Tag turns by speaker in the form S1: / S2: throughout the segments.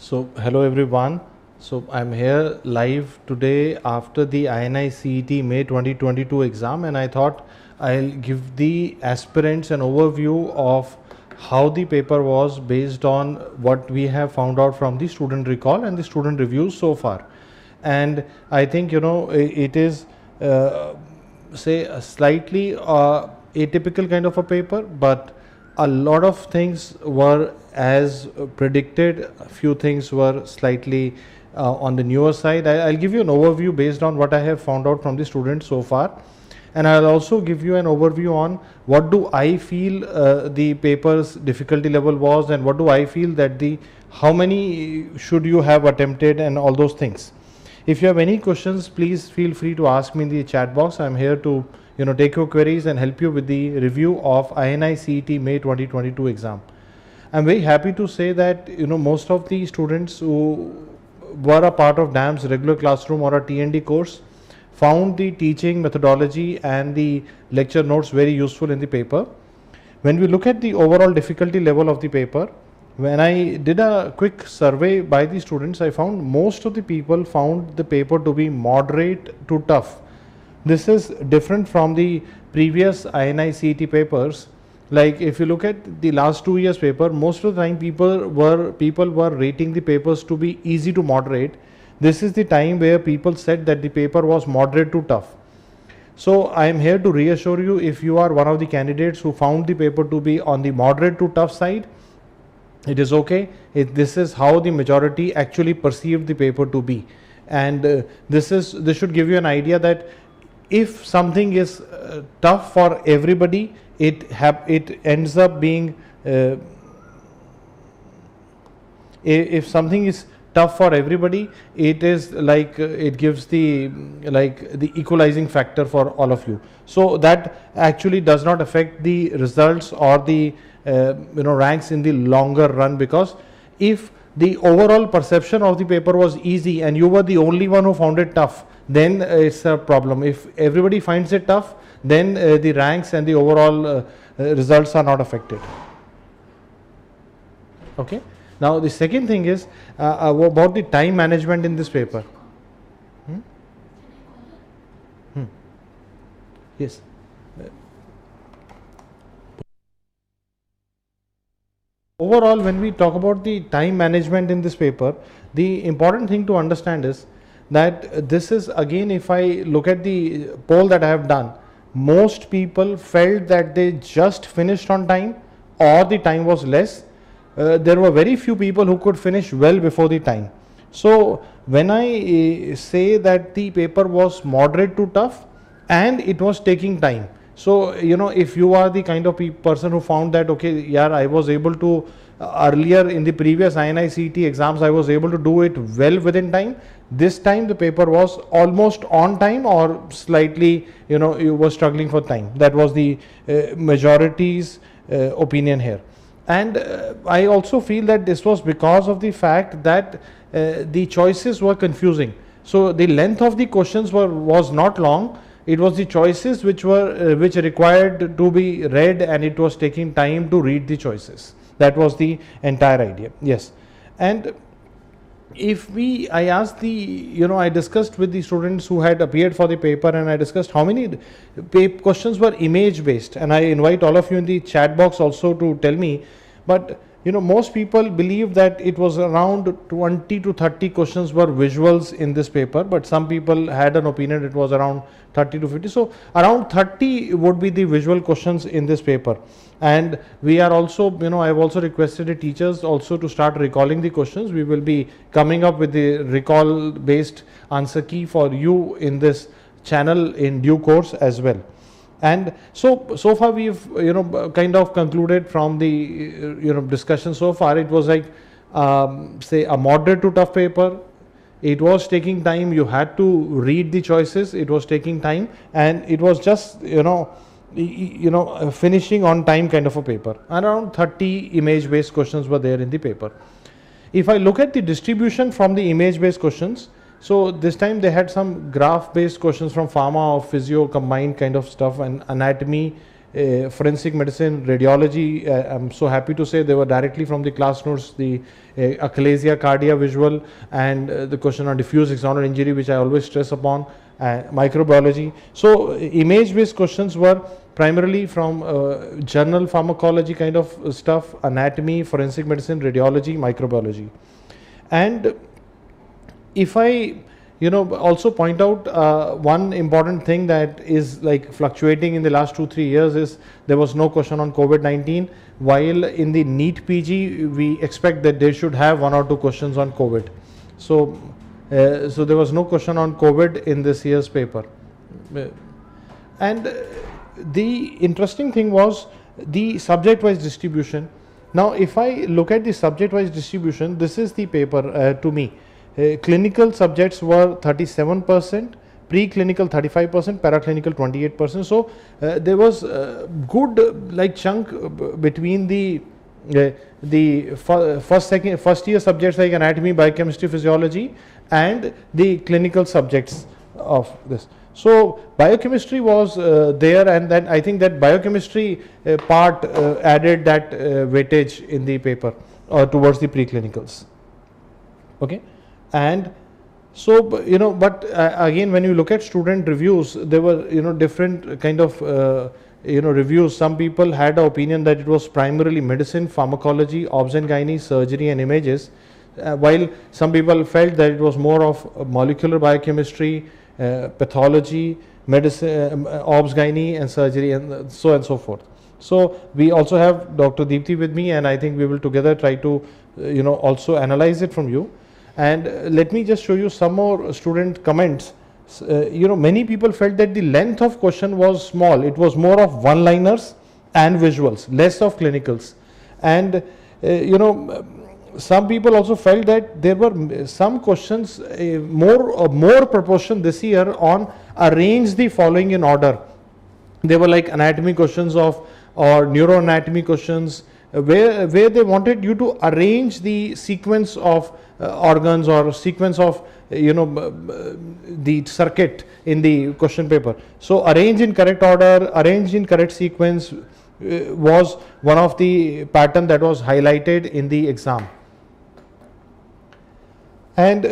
S1: So hello everyone. So I'm here live today after the INICET May 2022 exam, and I thought I'll give the aspirants an overview of how the paper was based on what we have found out from the student recall and the student reviews so far. And I think it is say a slightly atypical kind of a paper, but a lot of things were as predicted. A few things were slightly on the newer side. I'll give you an overview based on what I have found out from the students so far, and I'll also give you an overview on what do I feel the paper's difficulty level was, and what do I feel that how many should you have attempted, and all those things. If you have any questions, please feel free to ask me in the chat box. I'm here to take your queries and help you with the review of INICET May 2022 exam. I'm very happy to say that most of the students who were a part of DAM's regular classroom or a T&D course found the teaching methodology and the lecture notes very useful in the paper. When we look at the overall difficulty level of the paper, when I did a quick survey by the students, I found most of the people found the paper to be moderate to tough. This is different from the previous INICET papers. Like if you look at the last 2 years paper, most of the time people were rating the papers to be easy to moderate. This is the time where people said that the paper was moderate to tough. So I am here to reassure you, if you are one of the candidates who found the paper to be on the moderate to tough side, it is okay. This is how the majority actually perceived the paper to be, and this should give you an idea that if something is tough for everybody, it ends up being if something is tough for everybody, it is like it gives the equalizing factor for all of you. So that actually does not affect the results or the ranks in the longer run, because if the overall perception of the paper was easy and you were the only one who found it tough, then it's a problem. If everybody finds it tough, then the ranks and the overall results are not affected. Okay. Now the second thing is about the time management in this paper. Yes. Overall, when we talk about the time management in this paper, the important thing to understand is that this is, again, if I look at the poll that I have done, most people felt that they just finished on time or the time was less. There were very few people who could finish well before the time. So when I say that the paper was moderate to tough and it was taking time, so if you are the kind of person who found that, okay, yeah, I was able to earlier in the previous INICET exams I was able to do it well within time, this time the paper was almost on time or slightly you were struggling for time. That was the majority's opinion here. And I also feel that this was because of the fact that the choices were confusing. So the length of the questions was not long. It was the choices which required to be read, and it was taking time to read the choices. That was the entire idea. Yes. And if I asked I discussed with the students who had appeared for the paper, and I discussed how many questions were image based, and I invite all of you in the chat box also to tell me. But most people believe that it was around 20 to 30 questions were visuals in this paper, but some people had an opinion it was around 30 to 50. So around 30 would be the visual questions in this paper. And we are also, I have also requested the teachers also to start recalling the questions. We will be coming up with the recall based answer key for you in this channel in due course as well. And so far we've kind of concluded from the discussion so far. It was like say a moderate to tough paper. It was taking time. You had to read the choices. It was taking time, and it was just finishing on time kind of a paper. Around 30 image based questions were there in the paper. If I look at the distribution from the image based questions, so this time they had some graph based questions from pharma or physio combined kind of stuff, and anatomy forensic medicine, radiology. I'm so happy to say they were directly from the class notes, the achalasia cardia visual, and the question on diffuse axonal injury, which I always stress upon, microbiology. So image based questions were primarily from journal pharmacology kind of stuff, anatomy, forensic medicine, radiology, microbiology. And if I also point out one important thing that is like fluctuating in the last 2-3 years is there was no question on COVID-19, while in the NEETPG we expect that they should have 1 or 2 questions on COVID. So so there was no question on COVID in this year's paper. And the interesting thing was the subject wise distribution. Now if I look at the subject wise distribution, this is the paper to me. Clinical subjects were 37%, preclinical 35%, paraclinical 28%. So there was a good like chunk between the first year subjects like anatomy, biochemistry, physiology, and the clinical subjects of this. So biochemistry was there, and then I think that biochemistry part added that weightage in the paper towards the preclinicals. Okay. And so but again, when you look at student reviews, there were different kind of reviews. Some people had an opinion that it was primarily medicine, pharmacology, obs and gynae, surgery and images, while some people felt that it was more of molecular biochemistry, pathology, medicine, obs gynae and surgery, and so forth. So we also have Dr. Deepti with me, and I think we will together try to also analyze it from you. And let me just show you some more student comments. Many people felt that the length of question was small. It was more of one-liners and visuals, less of clinicals. And some people also felt that there were some questions, more proportion this year on arrange the following in order. They were like anatomy questions or neuroanatomy questions, where they wanted you to arrange the sequence of organs or sequence of the circuit in the question paper. So arrange in correct order, arrange in correct sequence was one of the pattern that was highlighted in the exam. And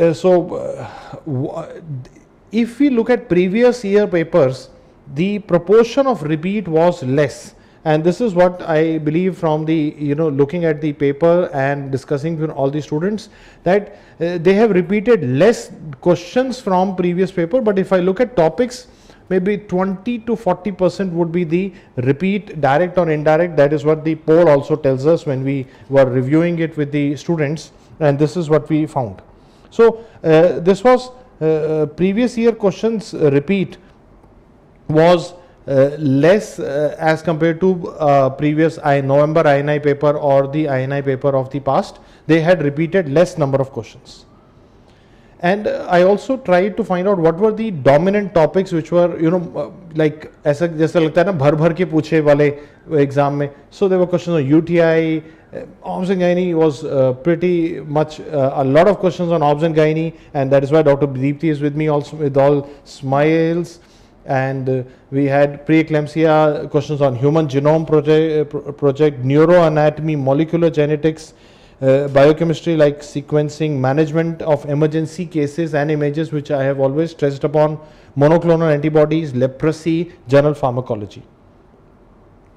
S1: if we look at previous year papers, the proportion of repeat was less. And this is what I believe from the looking at the paper and discussing with all the students, that they have repeated less questions from previous paper. But if I look at topics, maybe 20 to 40% would be the repeat, direct or indirect. That is what the poll also tells us when we were reviewing it with the students, and this is what we found. So this was previous year questions repeat was less as compared to previous November INI paper or the INI paper of the past. They had repeated less number of questions. And I also tried to find out what were the dominant topics which were like ऐसा जैसा लगता है ना भर के पूछे वाले exam में. So there were questions on UTI, obs and gynae was pretty much a lot of questions on obs and gynae, and that is why Dr. Deepti is with me also with all smiles. And we had preeclampsia questions on human genome project, neuroanatomy, molecular genetics, biochemistry like sequencing, management of emergency cases and images, which I have always stressed upon, monoclonal antibodies, leprosy, general pharmacology.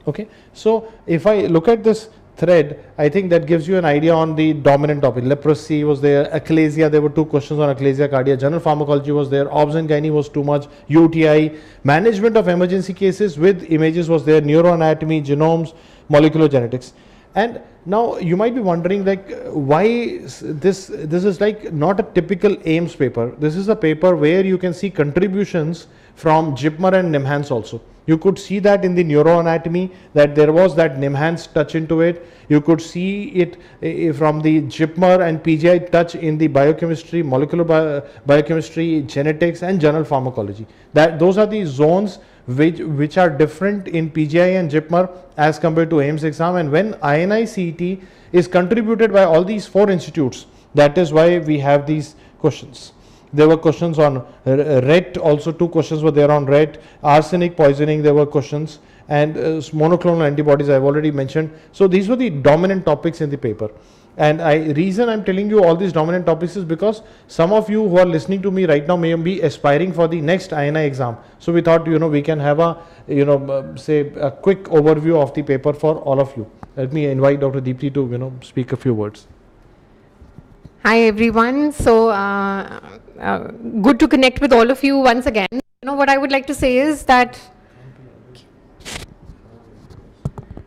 S1: Okay, so if I look at this thread, I think that gives you an idea on the dominant topic. Leprosy was there, achalasia, there were 2 questions on achalasia cardia, general pharmacology was there, obs and gynae was too much, UTI, management of emergency cases with images was there, neuroanatomy, genomes, molecular genetics. And now you might be wondering like why this is like not a typical AIIMS paper. This is a paper where you can see contributions from JIPMER and NIMHANS also. You could see that in the neuroanatomy that there was that NIMHANS touch into it. You could see it from the JIPMER and PGI touch in the biochemistry, molecular biochemistry, genetics and general pharmacology. Those are the zones which are different in PGI and JIPMER as compared to AIIMS exam. And when INICET is contributed by all these 4 institutes, that is why we have these questions. There were questions on RET, also 2 questions were there on RET, arsenic poisoning, there were questions, and monoclonal antibodies I've already mentioned. So these were the dominant topics in the paper. And reason I'm telling you all these dominant topics is because some of you who are listening to me right now may be aspiring for the next INI exam. So we thought, we can have a, say a quick overview of the paper for all of you. Let me invite Dr. Deepti to, speak a few words.
S2: Hi everyone. So good to connect with all of you once again. What I would like to say is that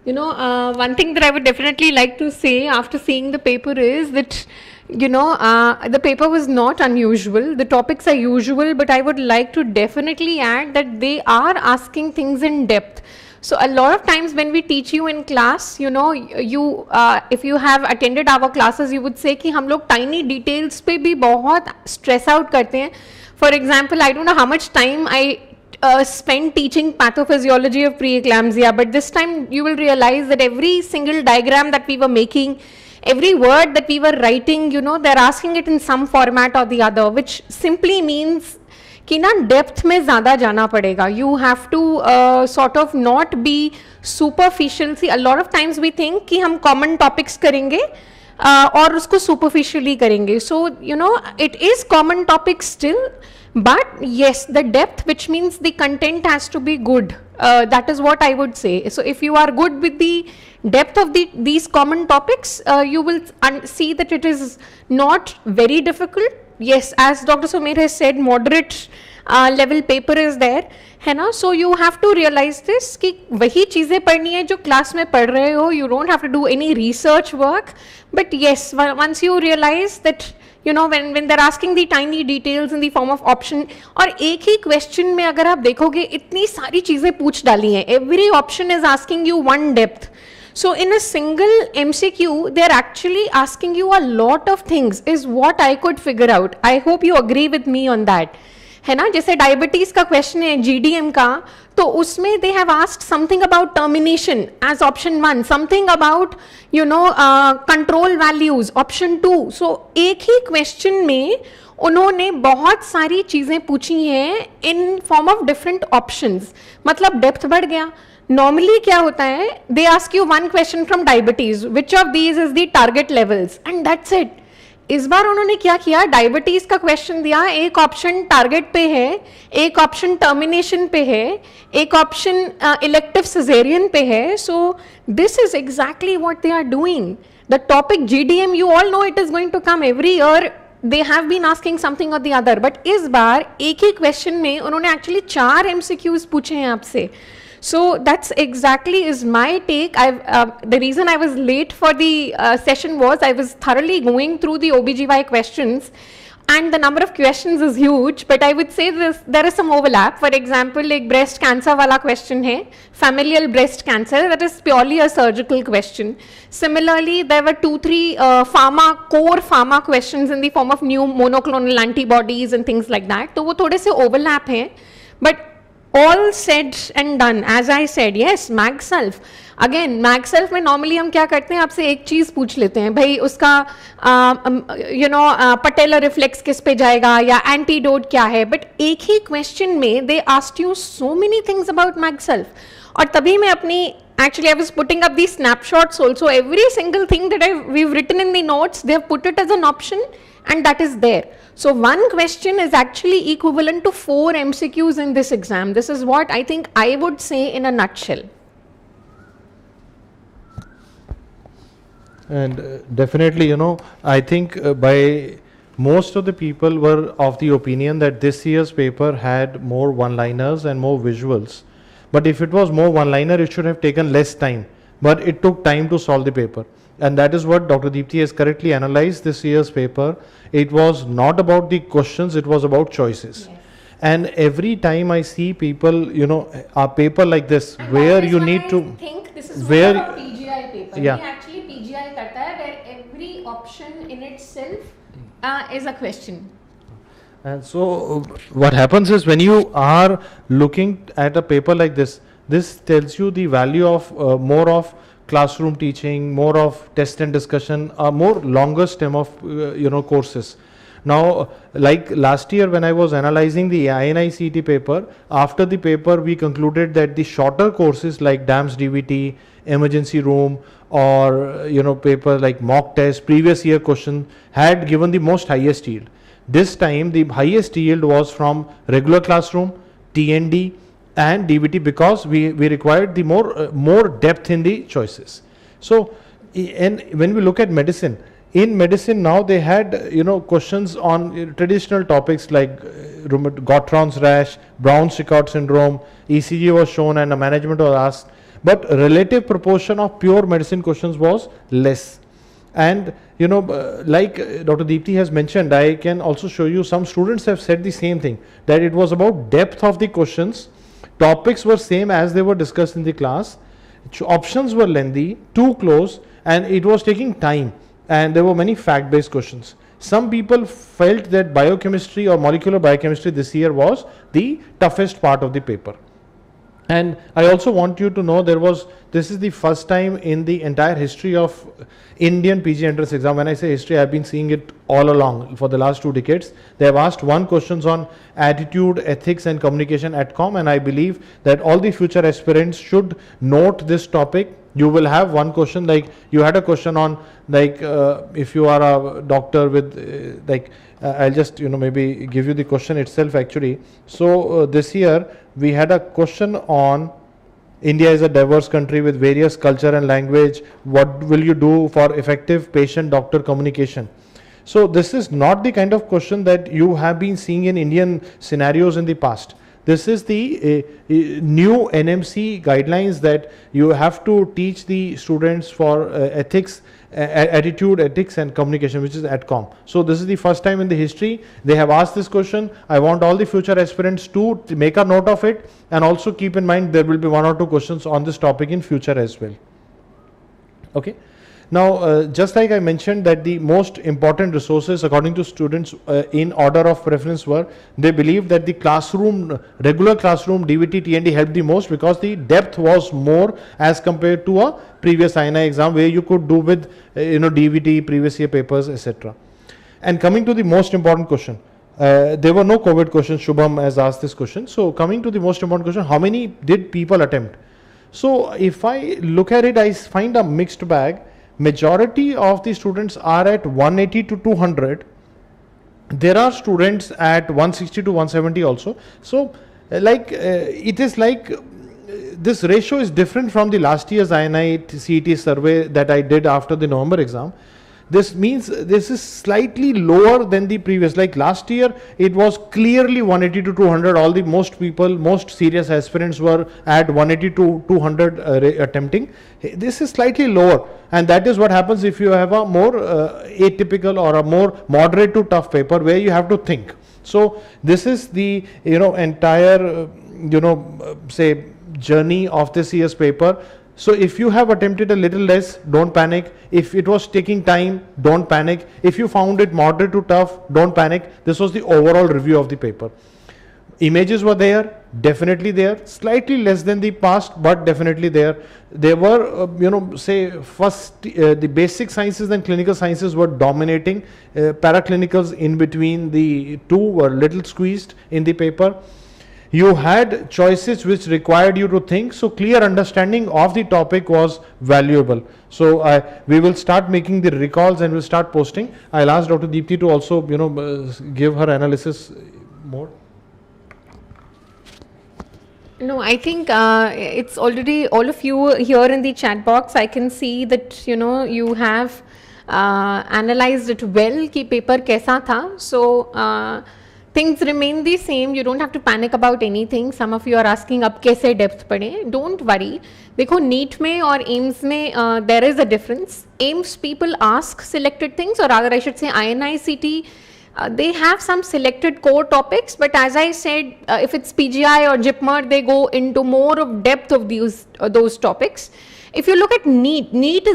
S2: one thing that I would definitely like to say after seeing the paper is that, the paper was not unusual. The topics are usual, but I would like to definitely add that they are asking things in depth. So a lot of times when we teach you in class, if you have attended our classes, you would say कि हम लोग tiny details पे भी बहुत stress out करते हैं. For example, I don't know how much time I spent teaching pathophysiology of preeclampsia, but this time you will realize that every single diagram that we were making, every word that we were writing, they're asking it in some format or the other, which simply means कि ना depth में ज़्यादा जाना पड़ेगा. You have to sort of not be superficial. See, a lot of times we think कि हम common topics करेंगे और उसको superficially करेंगे. So, it is common topics still, but yes, the depth, which means the content has to be good. That is what I would say. So if you are good with the depth of these common topics, you will see that it is not very difficult. Yes, as Dr. Sumer has said, moderate level paper is there, है ना? So you have to realize this कि वही चीज़ें पढ़नी है जो class में पढ़ रहे हो. You don't have to do any research work, but yes, once you realize that when they're asking the tiny details in the form of option, और एक ही question में अगर आप देखोगे इतनी सारी चीज़ें पूछ डाली हैं. Every option is asking you one depth. So in a single MCQ, they're actually asking you a lot of things, is what I could figure out. I hope you agree with me on that. है ना? जैसे diabetes का question है GDM का, तो उसमें they have asked something about termination as option 1, something about control values option 2. So एक ही question में उन्होंने बहुत सारी चीजें पूछी हैं in form of different options. मतलब डेप्थ बढ़ गया. Normally क्या होता है, they ask you one question from diabetes, which of these is the target levels, and that's it. इस बार उन्होंने क्या किया, डायबिटीज का क्वेश्चन दिया, एक ऑप्शन टारगेट पे है, एक ऑप्शन टर्मिनेशन पे है, एक ऑप्शन इलेक्टिव सिजेरियन पे है. So this is exactly what they are doing. The topic GDM, you all know it is going to come every year. They have been asking something or the other, but इस बार एक ही question में उन्होंने actually 4 MCQs पूछे हैं आपसे. So that's exactly is my take. The reason I was late for the session was I was thoroughly going through the OBGY questions, and the number of questions is huge, but I would say there is some overlap. For example, like breast cancer wala question hai, familial breast cancer, that is purely a surgical question. Similarly, there were 2-3 core pharma questions in the form of new monoclonal antibodies and things like that. तो वो थोड़े से overlap हैं, but all said and done, as I said, yes, MagSelf. Again, MagSelf में normally हम क्या करते हैं, आपसे एक चीज़ पूछ लेते हैं, भाई उसका पटेलर रिफ्लेक्स किस पे जाएगा या एंटीडोट क्या है, बट एक ही क्वेश्चन में they asked you so many things about MagSelf. और तभी मैं अपनी actually I was putting up these snapshots also. Every single thing that we've written in the notes, they have put it as an option, and that is there. So one question is actually equivalent to 4 MCQs in this exam. This is what I think I would say in a nutshell.
S1: And definitely, I think by most of the people were of the opinion that this year's paper had more one-liners and more visuals. But if it was more one-liner, it should have taken less time. But it took time to solve the paper. And that is what Dr. Deepti has correctly analyzed this year's paper. It was not about the questions, it was about choices. Yes. And every time I see people, a paper like this, and where you need to...
S2: I think this is where a PGI paper. Yeah. Actually PGI karta hai, where every option in itself is a question.
S1: And so what happens is when you are looking at a paper like this, this tells you the value of more of classroom teaching, more of test and discussion, more longer stem of courses. Now, like last year when I was analyzing the INICET paper, after the paper we concluded that the shorter courses like DAMS DVT, emergency room, or paper like mock test, previous year question had given the most highest yield. This time the highest yield was from regular classroom, TND and DVT, because we required the more depth in the choices. So, and when we look at medicine, in medicine now they had questions on traditional topics like Gottron's rash, Brown-Séquard syndrome, ECG was shown and a management was asked, but relative proportion of pure medicine questions was less. And like Dr. Deepti has mentioned, I can also show you some students have said the same thing, that it was about depth of the questions. Topics were same as they were discussed in the class, options were lengthy, too close, and it was taking time, and there were many fact-based questions. Some people felt that biochemistry or molecular biochemistry this year was the toughest part of the paper. And I also want you to know this is the first time in the entire history of Indian PG entrance exam. When I say history, I've been seeing it all along for the last 2 decades. They have asked one questions on attitude, ethics and communication at COM, and I believe that all the future aspirants should note this topic. You will have one question, like you had a question on like if you are a doctor with I'll just maybe give you the question itself actually. So this year we had a question on India is a diverse country with various culture and language. What will you do for effective patient-doctor communication? So this is not the kind of question that you have been seeing in Indian scenarios in the past. This is the new NMC guidelines that you have to teach the students for ethics, attitude, ethics and communication, which is ATCOM. So this is the first time in the history they have asked this question. I want all the future aspirants to make a note of it, and also keep in mind there will be 1 or 2 questions on this topic in future as well. Okay. Now, just like I mentioned that the most important resources according to students in order of preference were, they believe that the classroom, regular classroom, DVT, TND helped the most because the depth was more as compared to a previous INI exam where you could do with DVT, previous year papers, etc. And coming to the most important question, there were no COVID questions. Shubham has asked this question. So coming to the most important question, how many did people attempt? So if I look at it, I find a mixed bag. Majority of the students are at 180 to 200. There are students at 160 to 170 also. So it is like this ratio is different from the last year's INICET survey that I did after the November exam. This means this is slightly lower than the previous. Like last year, it was clearly 180 to 200. All the most serious aspirants were at 180 to 200 attempting. This is slightly lower, and that is what happens if you have a more atypical or a more moderate to tough paper where you have to think. So this is the entire say journey of this year's paper. So if you have attempted a little less, don't panic. If it was taking time, don't panic. If you found it moderate to tough, don't panic. This was the overall review of the paper. Images were there, definitely there, slightly less than the past, but definitely there. There were, say first the basic sciences and clinical sciences were dominating. Paraclinicals in between the two were little squeezed in the paper. You had choices which required you to think, so clear understanding of the topic was valuable. So we will start making the recalls and we'll start posting. I'll ask Dr. Deepti to also give her analysis more.
S2: No, I think it's already all of you here in the chat box. I can see that you have analyzed it well कि paper कैसा था. So things remain the same. You don't have to panic about anything. Some of you are asking अब कैसे depth पढ़े. Don't worry. देखो NEET में और AIIMS में there is a difference. AIIMS people ask selected things, or rather I should say INICET they have some selected core topics, but as I said, if it's PGI or JIPMER, they go into more of depth of those topics. If you look at NEET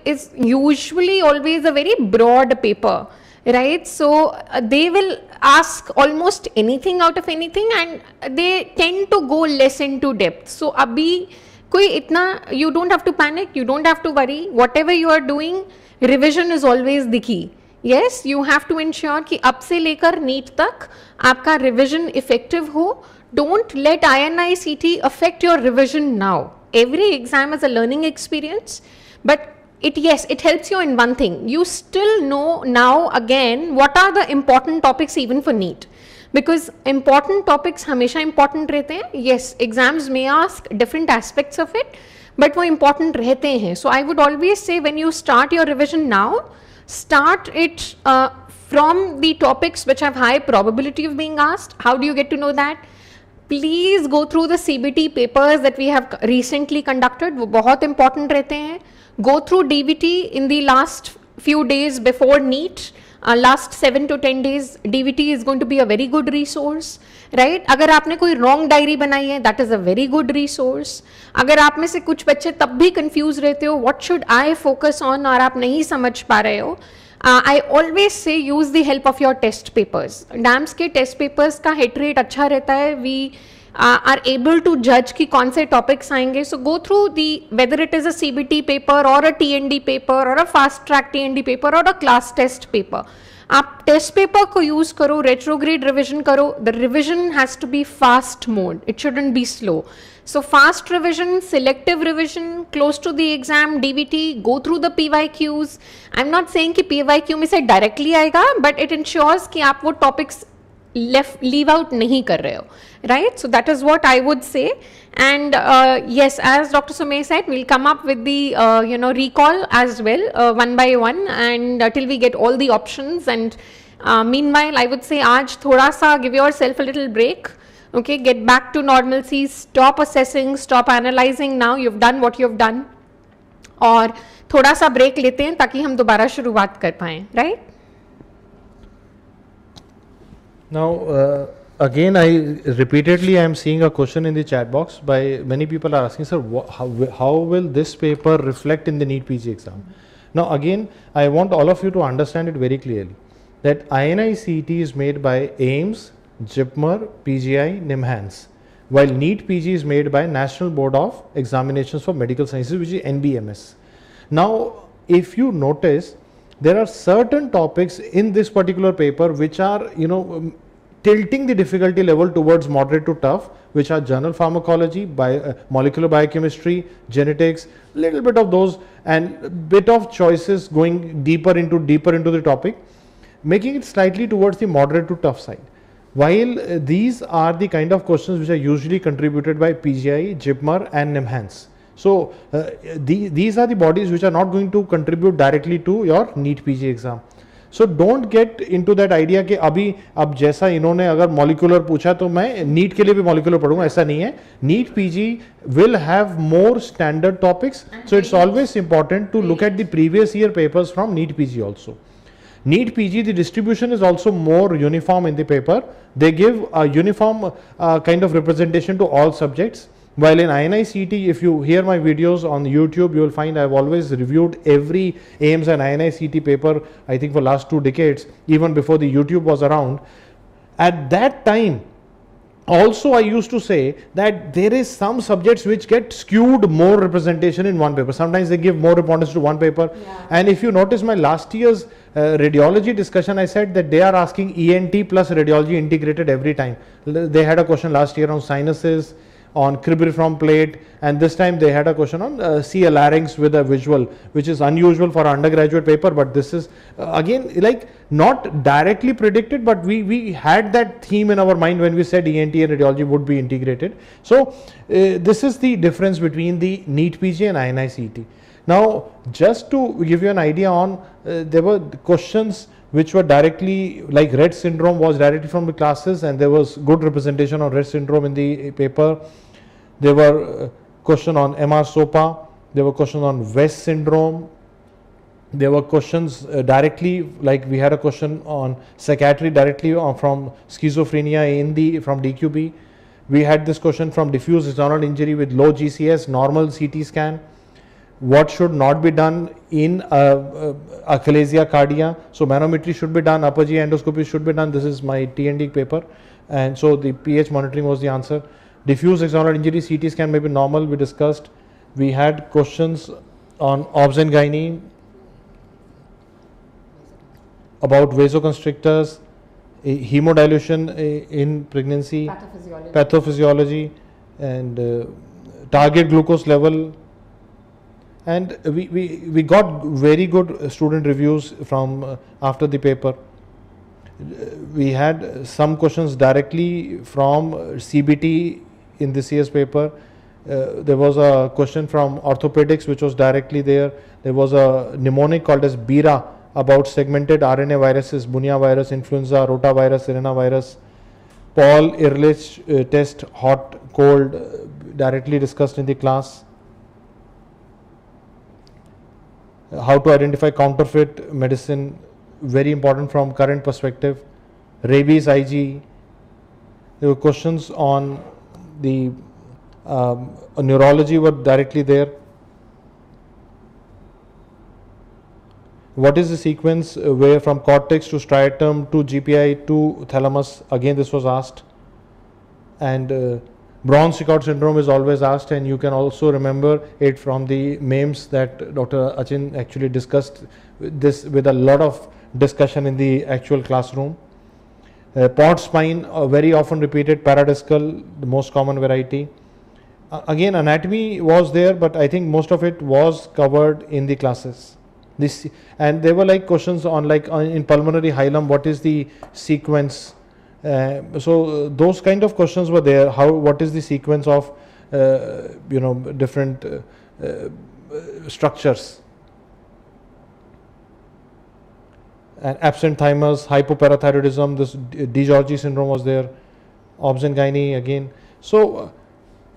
S2: is usually always a very broad paper, right? So they will ask almost anything out of anything, and they tend to go less into depth. So abhi koi itna, you don't have to panic, you don't have to worry. Whatever you are doing, revision is always the key. yes, you have to ensure कि अब से लेकर NEET तक आपका revision effective हो. Don't let INICET affect your revision now. Every exam is a learning experience, but it helps you in one thing. You still know now again what are the important topics even for NEET. Because important topics हमेशा important रहते हैं. Yes, exams may ask different aspects of it, but वो important रहते हैं. So I would always say when you start your revision now, start it from the topics which have high probability of being asked. How do you get to know that? Please go through the CBT papers that we have recently conducted. वो बहुत important रहते हैं. Go through DVT in the last few days before NEET. Last 7 to 10 days, DVT is going to be a very good resource, right? अगर आपने कोई wrong diary बनाई है, that is a very good resource. अगर आप में से कुछ बच्चे तब भी confused रहते हो, what should I focus on, और आप नहीं समझ पा रहे हो, I always say use the help of your test papers. DAMS के test papers का hit rate अच्छा रहता है. We are able to judge कि कौन से topics आएंगे. So go through whether it is a CBT paper or a TND paper or a fast track TND paper or a class test paper. आप test paper को use करो, retrograde revision करो. The revision has to be fast mode, it shouldn't be slow. So fast revision, selective revision, close to the exam, DVT, go through the PYQs. I'm not saying कि PYQ में से directly आएगा, but it ensures कि आप वो topics leave out नहीं कर रहे हो, right? So that is what I would say. And yes, as Dr. Sumay said, we'll come up with the recall as well, one by one, and till we get all the options. And meanwhile, I would say आज थोड़ा सा give yourself a little break. Okay, get back to normalcy, stop assessing, stop analyzing now, you've done what you've done. और थोड़ा सा break लेते हैं ताकि हम दोबारा शुरुआत कर पाएं, right?
S1: Now, again, repeatedly I am seeing a question in the chat box by many people are asking, sir, how will this paper reflect in the NEETPG exam? Now, again, I want all of you to understand it very clearly that INICET is made by AIIMS, JIPMER, PGI, NIMHANS, while NEETPG is made by National Board of Examinations for Medical Sciences, which is NBMS. Now, if you notice, there are certain topics in this particular paper which are, tilting the difficulty level towards moderate to tough, which are general pharmacology, molecular biochemistry, genetics, little bit of those, and bit of choices going deeper into the topic, making it slightly towards the moderate to tough side. While these are the kind of questions which are usually contributed by PGI, JIPMER and NIMHANS. So these are the bodies which are not going to contribute directly to your NEETPG exam. So don't get into that idea कि अब जैसा इन्होंने अगर molecular पूछा तो मैं NEET के लिए भी molecular पढ़ूंगा, ऐसा नहीं है. NEETPG will have more standard topics, so it's always important to look at the previous year papers from NEETPG also. NEETPG, the distribution is also more uniform in the paper. They give a uniform kind of representation to all subjects. While in INICET, if you hear my videos on YouTube, you will find I have always reviewed every AIIMS and INICET paper, I think for last 2 decades, even before the YouTube was around. At that time, also I used to say that there is some subjects which get skewed more representation in one paper. Sometimes they give more importance to one paper. Yeah. And if you notice my last year's radiology discussion, I said that they are asking ENT plus radiology integrated every time. They had a question last year on sinuses, on cribriform plate, and this time they had a question on C larynx with a visual, which is unusual for an undergraduate paper, but this is again like not directly predicted, but we had that theme in our mind when we said ENT and radiology would be integrated. So this is the difference between the NEETPG and INICET. Now, just to give you an idea on, there were questions which were directly, like Rett syndrome was directly from the classes, and there was good representation on Rett syndrome in the paper. There were questions on MR SOPA, there were questions on West syndrome, there were questions directly, like we had a question on psychiatry directly from schizophrenia from DQB. We had this question from diffuse external injury with low GCS, normal CT scan. What should not be done in achalasia cardia? So manometry should be done, upper GI endoscopy should be done. This is my TND paper, and so the pH monitoring was the answer. Diffuse external injury, CT scan may be normal, we discussed. We had questions on obs and gynae, about vasoconstrictors, hemodilution in pregnancy, pathophysiology, and target glucose level. And we got very good student reviews from after the paper. We had some questions directly from CBT in this year's paper. There was a question from orthopedics which was directly there. There was a mnemonic called as BIRA about segmented RNA viruses, Bunia virus, influenza, rotavirus, arenavirus. Paul Ehrlich test, hot, cold, directly discussed in the class. How to identify counterfeit medicine, very important from current perspective. Rabies IG. There were questions on the neurology were directly there. What is the sequence where from cortex to striatum to GPI to thalamus? Again, this was asked. And Brown-Séquard syndrome is always asked, and you can also remember it from the MEMS that Dr. Achin actually discussed this with a lot of discussion in the actual classroom. Pod spine, very often repeated, paradiscal, the most common variety. Again, anatomy was there, but I think most of it was covered in the classes. And there were like questions on like in pulmonary hilum, what is the sequence? So those kind of questions were there. What is the sequence of different structures? And absent thymus, hypoparathyroidism, this DiGeorgi syndrome was there. Obs and gynae again. So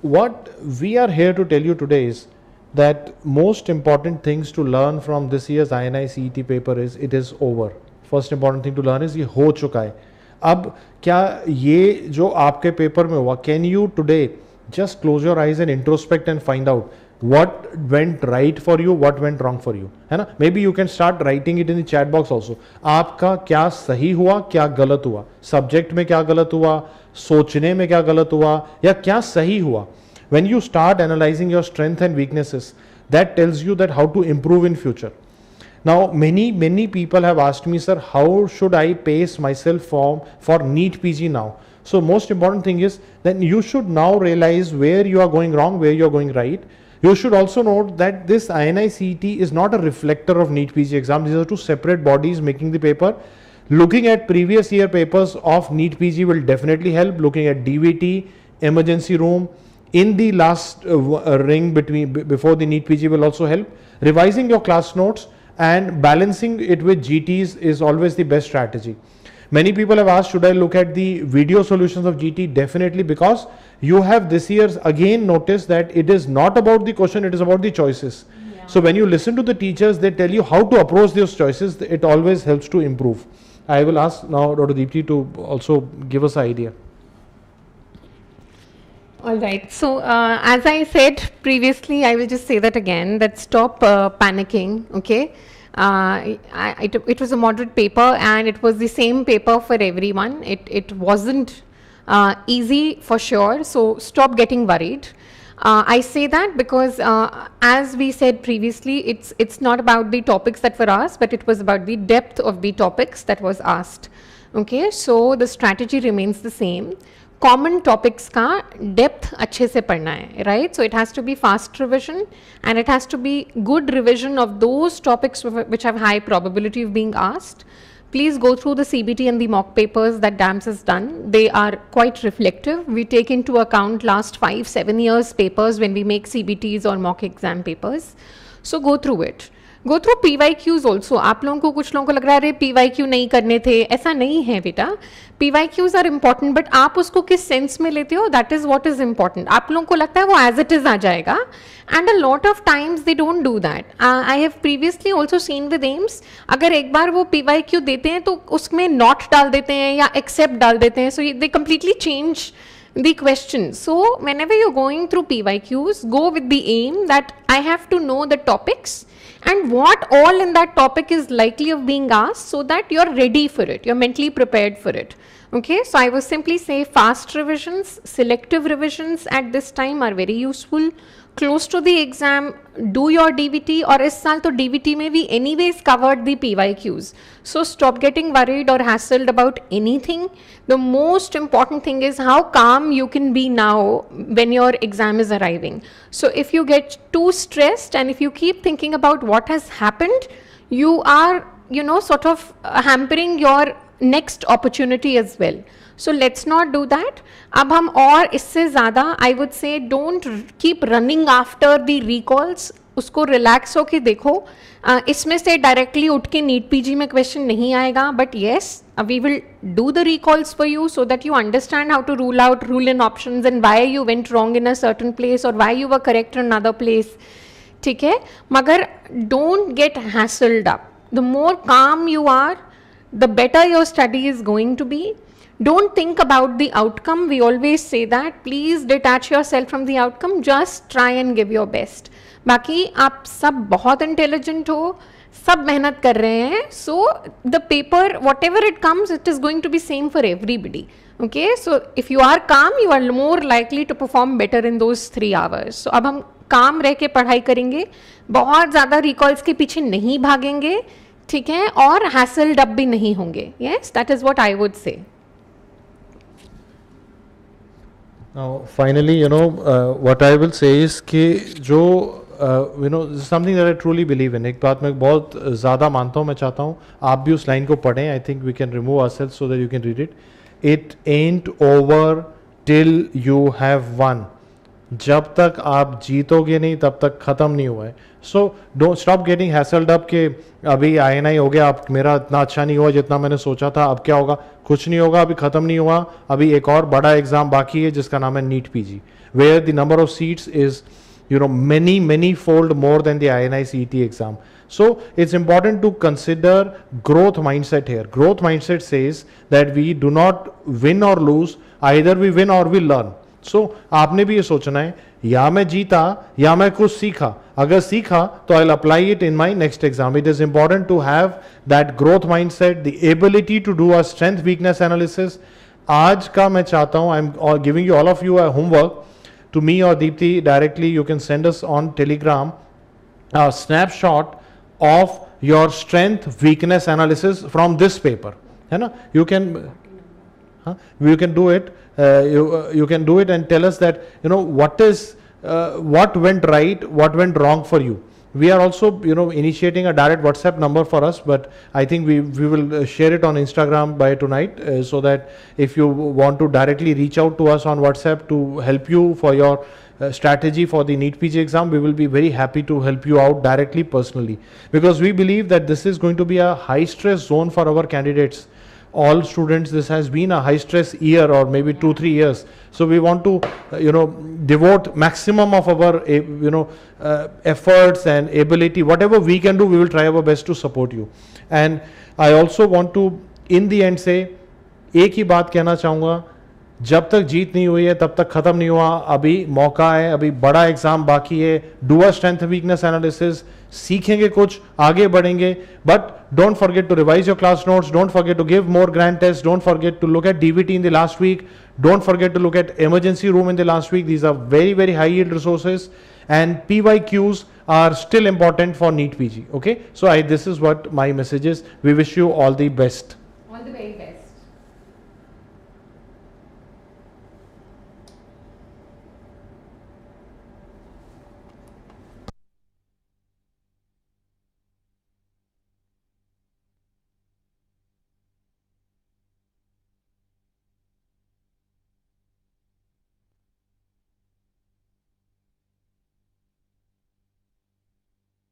S1: what we are here to tell you today is that most important things to learn from this year's INICET paper is it is over. First important thing to learn is ये हो चुका है. अब क्या ये जो आपके paper में हुआ, can you today just close your eyes and introspect and find out what went right for you, what went wrong for you, है ना? Maybe you can start writing it in the chat box also. आपका क्या सही हुआ, क्या गलत हुआ, subject में क्या गलत हुआ, सोचने में क्या गलत हुआ, या क्या सही हुआ. When you start analyzing your strength and weaknesses, that tells you that how to improve in future. Now, many people have asked me, sir, how should I pace myself for NEETPG now? So most important thing is that you should now realize where you are going wrong, where you are going right. You should also note that this INICET is not a reflector of NEETPG exam. These are two separate bodies making the paper. Looking at previous year papers of NEETPG will definitely help. Looking at DVT, emergency room, in the last ring before the NEETPG will also help. Revising your class notes and balancing it with GTs is always the best strategy. Many people have asked, should I look at the video solutions of GT? Definitely, because you have this year's again noticed that it is not about the question, it is about the choices. Yeah. So when you listen to the teachers, they tell you how to approach those choices. It always helps to improve. I will ask now Dr. Deepti to also give us an idea.
S2: All right. So as I said previously, I will just say that again, that stop panicking. Okay. It was a moderate paper and it was the same paper for everyone. It wasn't easy for sure. So stop getting worried. I say that because as we said previously, it's not about the topics that were asked, but it was about the depth of the topics that was asked. Okay. So the strategy remains the same. Common topics का depth अच्छे से पढ़ना है, right? So it has to be fast revision and it has to be good revision of those topics which have high probability of being asked. Please go through the CBT and the mock papers that DAMS has done. They are quite reflective. We take into account last 5-7 years papers when we make CBTs or mock exam papers. So go through it. Go through PYQs also. आप लोगों को कुछ लोगों को लग रहा है अरे PYQ नहीं करने थे, ऐसा नहीं है बेटा. PYQs are important, but आप उसको किस सेंस में लेते हो, that is what is important. आप लोगों को लगता है वो as it is आ जाएगा, and a lot of times they don't do that. I have previously also seen with AIIMS, अगर एक बार वो PYQ देते हैं तो उसमें not डाल देते हैं या accept डाल देते हैं, so they completely change the question. So whenever you're going through PYQs, go with the aim that I have to know the topics and what all in that topic is likely of being asked so that you're ready for it, you're mentally prepared for it. Okay, so I will simply say fast revisions, selective revisions at this time are very useful. Close to the exam, do your DVT, और इस साल तो DVT में भी anyways covered the PYQs. So stop getting worried or hassled about anything. The most important thing is how calm you can be now when your exam is arriving. So if you get too stressed and if you keep thinking about what has happened, you are, you know, sort of hampering your next opportunity as well. So let's not do that. अब हम और इससे ज़्यादा I would say don't keep running after the recalls. उसको relax होके देखो. इसमें से directly उठ के NEETPG में question नहीं आएगा, but yes, we will do the recalls for you so that you understand how to rule out rule in options and why you went wrong in a certain place or why you were correct in another place. ठीक है, मगर don't get hassled up. The more calm you are, the better your study is going to be. Don't think about the outcome. We always say that. Please detach yourself from the outcome. Just try and give your best. बाकी आप सब बहुत intelligent हो, सब मेहनत कर रहे हैं. So the paper, whatever it comes, it is going to be same for everybody. Okay, so if you are calm, you are more likely to perform better in those 3 hours. So अब हम calm रह के पढ़ाई करेंगे, बहुत ज़्यादा recalls के पीछे नहीं भागेंगे, ठीक है, और hassled up भी नहीं होंगे. Yes, that is what I would say.
S1: Now, finally, you know, what I will say is कि जो you know, this is something that I truly believe in. एक बात मैं बहुत ज़्यादा मानता हूँ, मैं चाहता हूँ आप भी उस लाइन को पढ़ें. I think we can remove ourselves so that you can read it. It ain't over till you have won. जब तक आप जीतोगे नहीं तब तक ख़त्म नहीं हुआ है. So don't stop getting hassled up कि अभी INI हो गया, अब मेरा इतना अच्छा नहीं हुआ जितना मैंने सोचा था, अब क्या होगा? कुछ नहीं होगा, अभी ख़त्म नहीं हुआ, अभी एक और बड़ा एग्जाम बाकी है जिसका नाम है NEETPG, where the number of seats is many fold more than the INICET exam. So it's important to consider growth mindset here. Growth mindset says that we do not win or lose, either we win or we learn. So आपने भी ये सोचना है, या मैं जीता या मैं कुछ सीखा. अगर सीखा तो I'll apply it in my next exam. It is important to have that growth mindset, the ability to do a strength weakness analysis. आज का मैं चाहता हूँ, I'm giving you all of you a homework. To me or Deepti directly, you can send us on Telegram a snapshot of your strength weakness analysis from this paper. है ना? You can do it. You can do it and tell us that what went right, what went wrong for you. We are also initiating a direct WhatsApp number for us, but I think we will share it on Instagram by tonight, so that if you want to directly reach out to us on WhatsApp to help you for your strategy for the NEETPG exam, we will be very happy to help you out directly personally, because we believe that this is going to be a high stress zone for our candidates. All students, this has been a high stress year or maybe 2-3 years. So we want to devote maximum of our efforts and ability. Whatever we can do, we will try our best to support you. And I also want to in the end say, एक ही बात कहना चाहूँगा, जब तक जीत नहीं हुई है तब तक खत्म नहीं हुआ. अभी मौका है, अभी बड़ा एग्जाम बाकी है. Do a strength weakness analysis, सीखेंगे कुछ, आगे बढ़ेंगे. But don't forget to revise your class notes, don't forget to give more grand tests, don't forget to look at DVT in the last week, don't forget to look at emergency room in the last week. These are very, very high yield resources, and PYQs are still important for NEETPG. Okay, so this is what my message is. We wish you all the best.
S2: All the very best.